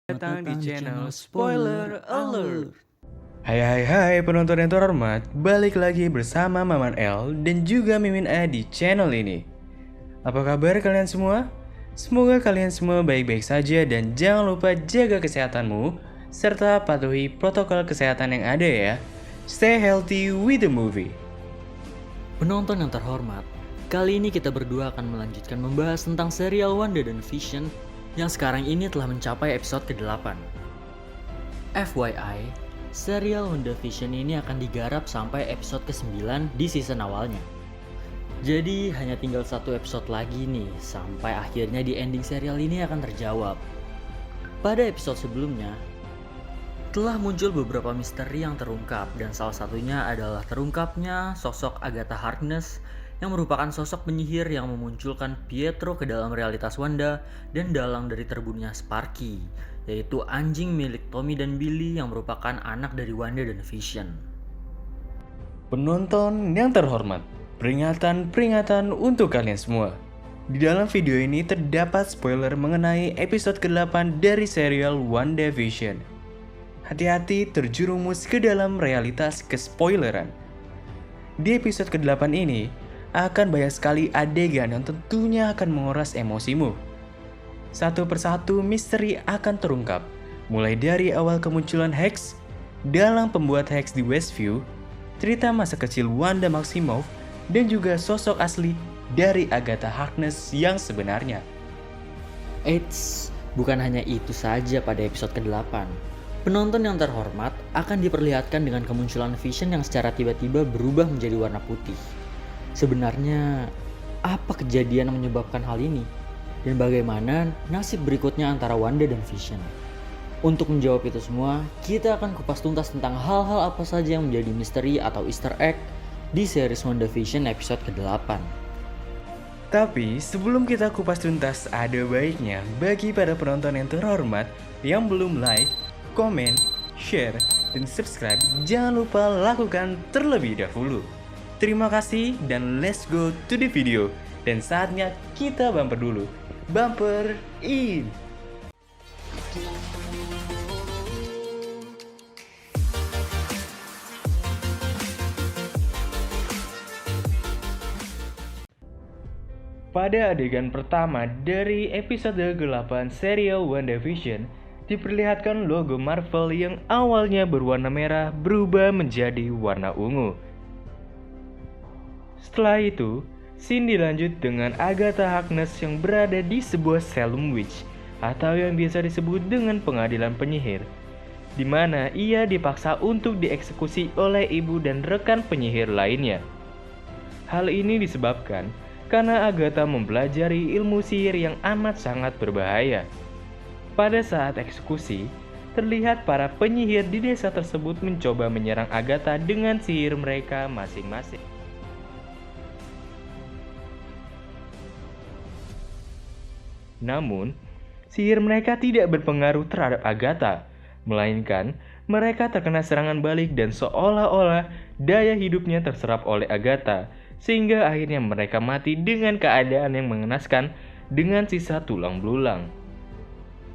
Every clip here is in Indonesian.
Datang di channel Spoiler Alert. Hai penonton yang terhormat, balik lagi bersama Maman L dan juga Mimin A di channel ini. Apa kabar kalian semua? Semoga kalian semua baik-baik saja dan jangan lupa jaga kesehatanmu serta patuhi protokol kesehatan yang ada ya. Stay healthy with the movie. Penonton yang terhormat, kali ini kita berdua akan melanjutkan membahas tentang serial Wanda dan Vision yang sekarang ini telah mencapai episode ke-8. FYI, serial WandaVision ini akan digarap sampai episode ke-9 di season awalnya. Jadi hanya tinggal satu episode lagi nih sampai akhirnya di ending serial ini akan terjawab. Pada episode sebelumnya, telah muncul beberapa misteri yang terungkap dan salah satunya adalah terungkapnya sosok Agatha Harkness yang merupakan sosok penyihir yang memunculkan Pietro ke dalam realitas Wanda dan dalang dari terbunuhnya Sparky, yaitu anjing milik Tommy dan Billy yang merupakan anak dari Wanda dan Vision. Penonton yang terhormat, peringatan untuk kalian semua. Di dalam video ini terdapat spoiler mengenai episode ke-8 dari serial WandaVision. Hati-hati terjerumus ke dalam realitas kespoileran. Di episode ke-8 ini, akan banyak sekali adegan yang tentunya akan menguras emosimu. Satu persatu misteri akan terungkap, mulai dari awal kemunculan Hex, dalang pembuat Hex di Westview, cerita masa kecil Wanda Maximoff, dan juga sosok asli dari Agatha Harkness yang sebenarnya. Eits, bukan hanya itu saja pada episode ke-8. Penonton yang terhormat akan diperlihatkan dengan kemunculan Vision yang secara tiba-tiba berubah menjadi warna putih. Sebenarnya, apa kejadian yang menyebabkan hal ini? Dan bagaimana nasib berikutnya antara Wanda dan Vision? Untuk menjawab itu semua, kita akan kupas tuntas tentang hal-hal apa saja yang menjadi misteri atau easter egg di series WandaVision episode ke-8. Tapi sebelum kita kupas tuntas, ada baiknya bagi para penonton yang terhormat yang belum like, komen, share, dan subscribe, jangan lupa lakukan terlebih dahulu. Terima kasih dan let's go to the video. Dan saatnya kita bumper dulu. Bumper in. Pada adegan pertama dari episode ke-8 serial WandaVision, diperlihatkan logo Marvel yang awalnya berwarna merah berubah menjadi warna ungu. Setelah itu, scene dilanjut dengan Agatha Harkness yang berada di sebuah Salem Witch atau yang biasa disebut dengan pengadilan penyihir, di mana ia dipaksa untuk dieksekusi oleh ibu dan rekan penyihir lainnya. Hal ini disebabkan karena Agatha mempelajari ilmu sihir yang amat sangat berbahaya. Pada saat eksekusi, terlihat para penyihir di desa tersebut mencoba menyerang Agatha dengan sihir mereka masing-masing. Namun, sihir mereka tidak berpengaruh terhadap Agatha, melainkan mereka terkena serangan balik dan seolah-olah daya hidupnya terserap oleh Agatha, sehingga akhirnya mereka mati dengan keadaan yang mengenaskan dengan sisa tulang belulang.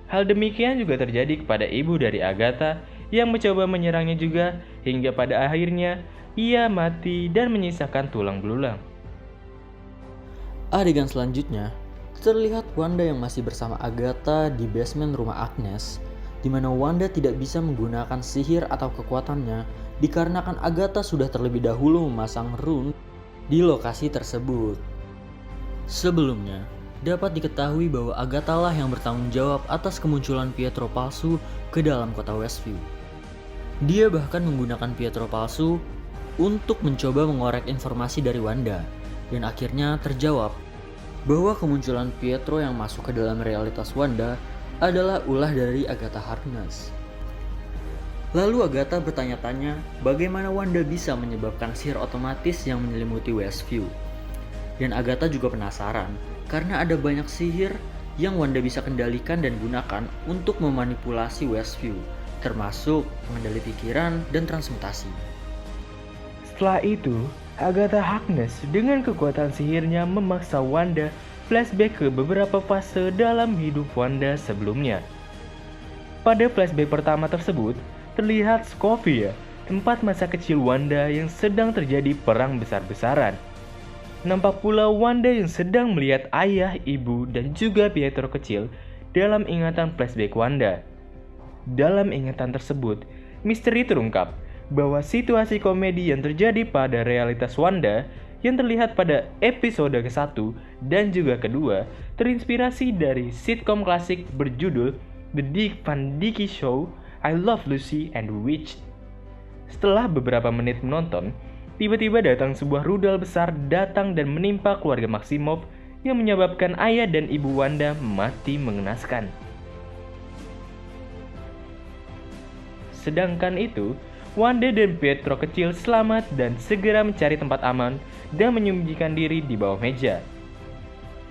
Hal demikian juga terjadi kepada ibu dari Agatha yang mencoba menyerangnya juga, hingga pada akhirnya ia mati dan menyisakan tulang belulang. Adegan selanjutnya, terlihat Wanda yang masih bersama Agatha di basement rumah Agnes, di mana Wanda tidak bisa menggunakan sihir atau kekuatannya dikarenakan Agatha sudah terlebih dahulu memasang rune di lokasi tersebut. Sebelumnya, dapat diketahui bahwa Agatha lah yang bertanggung jawab atas kemunculan Pietro palsu ke dalam kota Westview. Dia bahkan menggunakan Pietro palsu untuk mencoba mengorek informasi dari Wanda, dan akhirnya terjawab bahwa kemunculan Pietro yang masuk ke dalam realitas Wanda adalah ulah dari Agatha Harkness. Lalu Agatha bertanya-tanya bagaimana Wanda bisa menyebabkan sihir otomatis yang menyelimuti Westview. Dan Agatha juga penasaran karena ada banyak sihir yang Wanda bisa kendalikan dan gunakan untuk memanipulasi Westview, termasuk pengendali pikiran dan transmutasi. Setelah itu, Agatha Harkness dengan kekuatan sihirnya memaksa Wanda flashback ke beberapa fase dalam hidup Wanda sebelumnya. Pada flashback pertama tersebut, terlihat Sokovia, tempat masa kecil Wanda yang sedang terjadi perang besar-besaran. Nampak pula Wanda yang sedang melihat ayah, ibu, dan juga Pietro kecil dalam ingatan flashback Wanda. Dalam ingatan tersebut, misteri terungkap bahwa situasi komedi yang terjadi pada realitas Wanda yang terlihat pada episode ke-1 dan juga kedua terinspirasi dari sitcom klasik berjudul The Dick Van Dyke Show, I Love Lucy and the Witch. Setelah beberapa menit menonton, tiba-tiba datang sebuah rudal besar datang dan menimpa keluarga Maximoff yang menyebabkan ayah dan ibu Wanda mati mengenaskan. Sedangkan itu, Wanda dan Pietro kecil selamat dan segera mencari tempat aman dan menyembunyikan diri di bawah meja.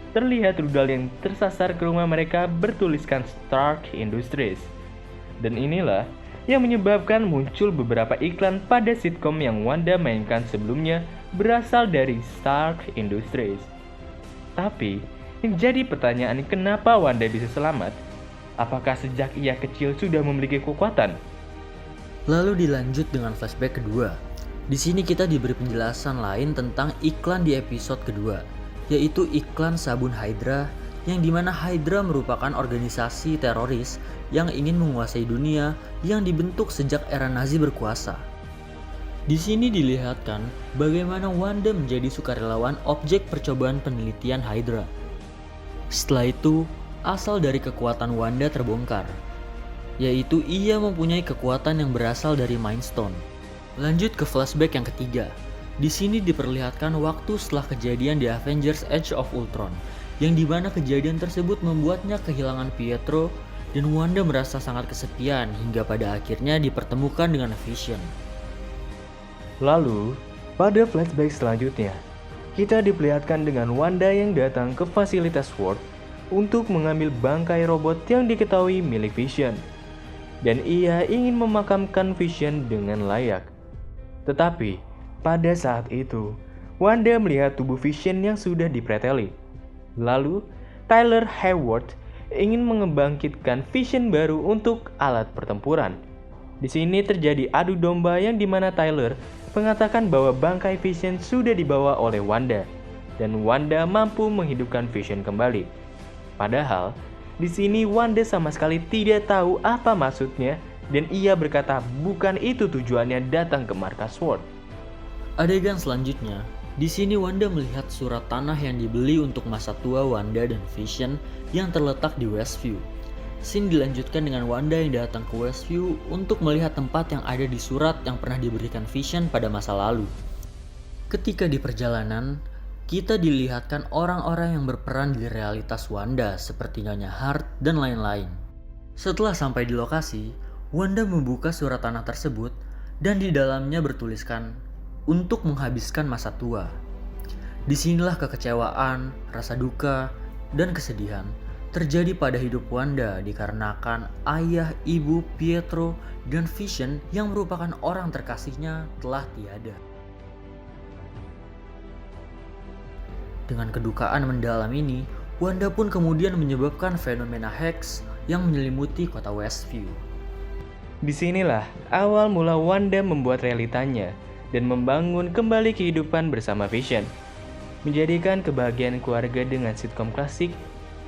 Terlihat rudal yang tersasar ke rumah mereka bertuliskan Stark Industries. Dan inilah yang menyebabkan muncul beberapa iklan pada sitcom yang Wanda mainkan sebelumnya berasal dari Stark Industries. Tapi, yang jadi pertanyaan kenapa Wanda bisa selamat? Apakah sejak ia kecil sudah memiliki kekuatan? Lalu dilanjut dengan flashback kedua. Di sini kita diberi penjelasan lain tentang iklan di episode kedua, yaitu iklan sabun Hydra, yang dimana Hydra merupakan organisasi teroris yang ingin menguasai dunia yang dibentuk sejak era Nazi berkuasa. Di sini dilihatkan bagaimana Wanda menjadi sukarelawan objek percobaan penelitian Hydra. Setelah itu, asal dari kekuatan Wanda terbongkar, yaitu ia mempunyai kekuatan yang berasal dari Mind Stone. Lanjut ke flashback yang ketiga. Di sini diperlihatkan waktu setelah kejadian di Avengers Age of Ultron, yang dimana kejadian tersebut membuatnya kehilangan Pietro dan Wanda merasa sangat kesepian hingga pada akhirnya dipertemukan dengan Vision. Lalu, pada flashback selanjutnya, kita diperlihatkan dengan Wanda yang datang ke fasilitas SWORD untuk mengambil bangkai robot yang diketahui milik Vision. Dan ia ingin memakamkan Vision dengan layak. Tetapi, pada saat itu, Wanda melihat tubuh Vision yang sudah dipreteli. Lalu, Tyler Hayward ingin mengembangkitkan Vision baru untuk alat pertempuran. Di sini terjadi adu domba yang dimana Tyler mengatakan bahwa bangkai Vision sudah dibawa oleh Wanda, dan Wanda mampu menghidupkan Vision kembali. Padahal, di sini Wanda sama sekali tidak tahu apa maksudnya, dan ia berkata bukan itu tujuannya datang ke markas SWORD. Adegan selanjutnya, di sini Wanda melihat surat tanah yang dibeli untuk masa tua Wanda dan Vision yang terletak di Westview. Scene dilanjutkan dengan Wanda yang datang ke Westview untuk melihat tempat yang ada di surat yang pernah diberikan Vision pada masa lalu. Ketika di perjalanan, kita dilihatkan orang-orang yang berperan di realitas Wanda seperti Nyonya Hart dan lain-lain. Setelah sampai di lokasi, Wanda membuka surat tanah tersebut dan di dalamnya bertuliskan untuk menghabiskan masa tua. Disinilah kekecewaan, rasa duka, dan kesedihan terjadi pada hidup Wanda dikarenakan ayah, ibu, Pietro, dan Vision yang merupakan orang terkasihnya telah tiada. Dengan kedukaan mendalam ini, Wanda pun kemudian menyebabkan fenomena Hex yang menyelimuti kota Westview. Disinilah awal mula Wanda membuat realitanya dan membangun kembali kehidupan bersama Vision. Menjadikan kebahagiaan keluarga dengan sitcom klasik,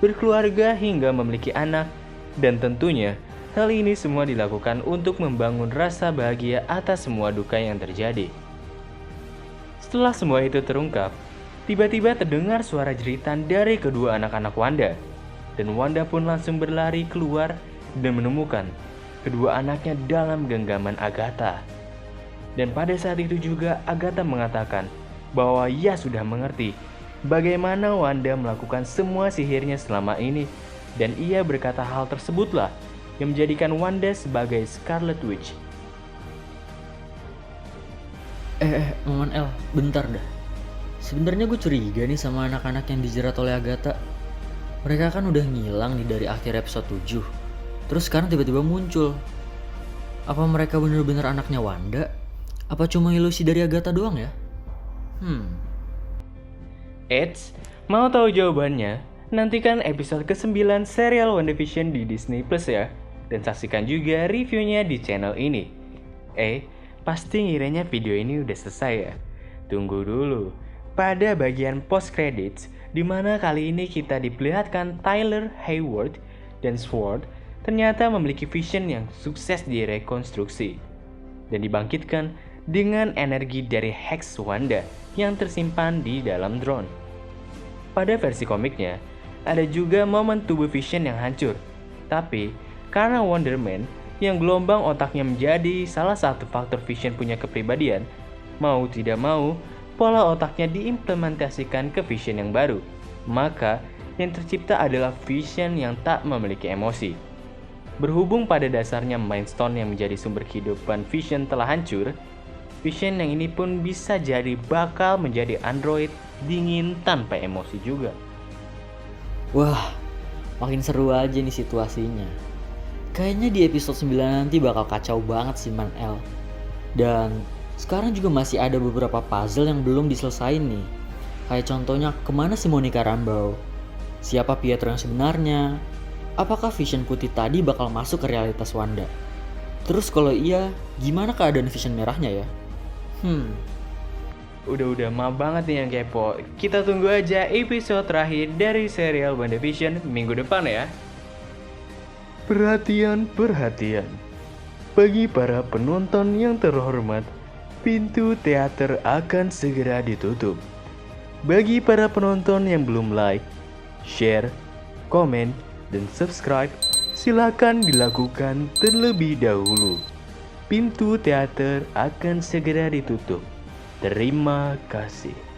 berkeluarga hingga memiliki anak, dan tentunya hal ini semua dilakukan untuk membangun rasa bahagia atas semua duka yang terjadi. Setelah semua itu terungkap, tiba-tiba terdengar suara jeritan dari kedua anak-anak Wanda, dan Wanda pun langsung berlari keluar dan menemukan kedua anaknya dalam genggaman Agatha. Dan pada saat itu juga Agatha mengatakan bahwa ia sudah mengerti bagaimana Wanda melakukan semua sihirnya selama ini, dan ia berkata hal tersebutlah yang menjadikan Wanda sebagai Scarlet Witch. Maman El, bentar dah. Sebenarnya gue curiga nih sama anak-anak yang dijerat oleh Agatha. Mereka kan udah ngilang nih dari akhir episode 7. Terus sekarang tiba-tiba muncul. Apa mereka bener-bener anaknya Wanda? Apa cuma ilusi dari Agatha doang ya? Eits, mau tahu jawabannya? Nantikan episode ke-9 serial WandaVision di Disney Plus ya. dan saksikan juga reviewnya di channel ini. Pasti ngiranya video ini udah selesai ya? Tunggu dulu. Pada bagian post credits, di mana kali ini kita diperlihatkan Tyler Hayward dan Sword ternyata memiliki vision yang sukses direkonstruksi dan dibangkitkan dengan energi dari Hex Wanda yang tersimpan di dalam drone. Pada versi komiknya, ada juga momen tubuh Vision yang hancur, tapi karena Wonder Man yang gelombang otaknya menjadi salah satu faktor Vision punya kepribadian, mau tidak mau, pola otaknya diimplementasikan ke Vision yang baru. Maka, yang tercipta adalah Vision yang tak memiliki emosi. Berhubung pada dasarnya Mind Stone yang menjadi sumber kehidupan Vision telah hancur, Vision yang ini pun bisa jadi bakal menjadi android dingin tanpa emosi juga. Wah, makin seru aja nih situasinya. Kayaknya di episode 9 nanti bakal kacau banget sih Man L. Dan sekarang juga masih ada beberapa puzzle yang belum diselesain nih. Kayak contohnya, kemana si Monica Rambeau? Siapa Pietro yang sebenarnya? Apakah Vision putih tadi bakal masuk ke realitas Wanda? Terus kalau iya, gimana keadaan Vision merahnya ya? Udah maaf banget nih yang kepo. Kita tunggu aja episode terakhir dari serial WandaVision minggu depan ya. Perhatian. Bagi para penonton yang terhormat, pintu teater akan segera ditutup. Bagi para penonton yang belum like, share, komen, dan subscribe, silakan dilakukan terlebih dahulu. Pintu teater akan segera ditutup. Terima kasih.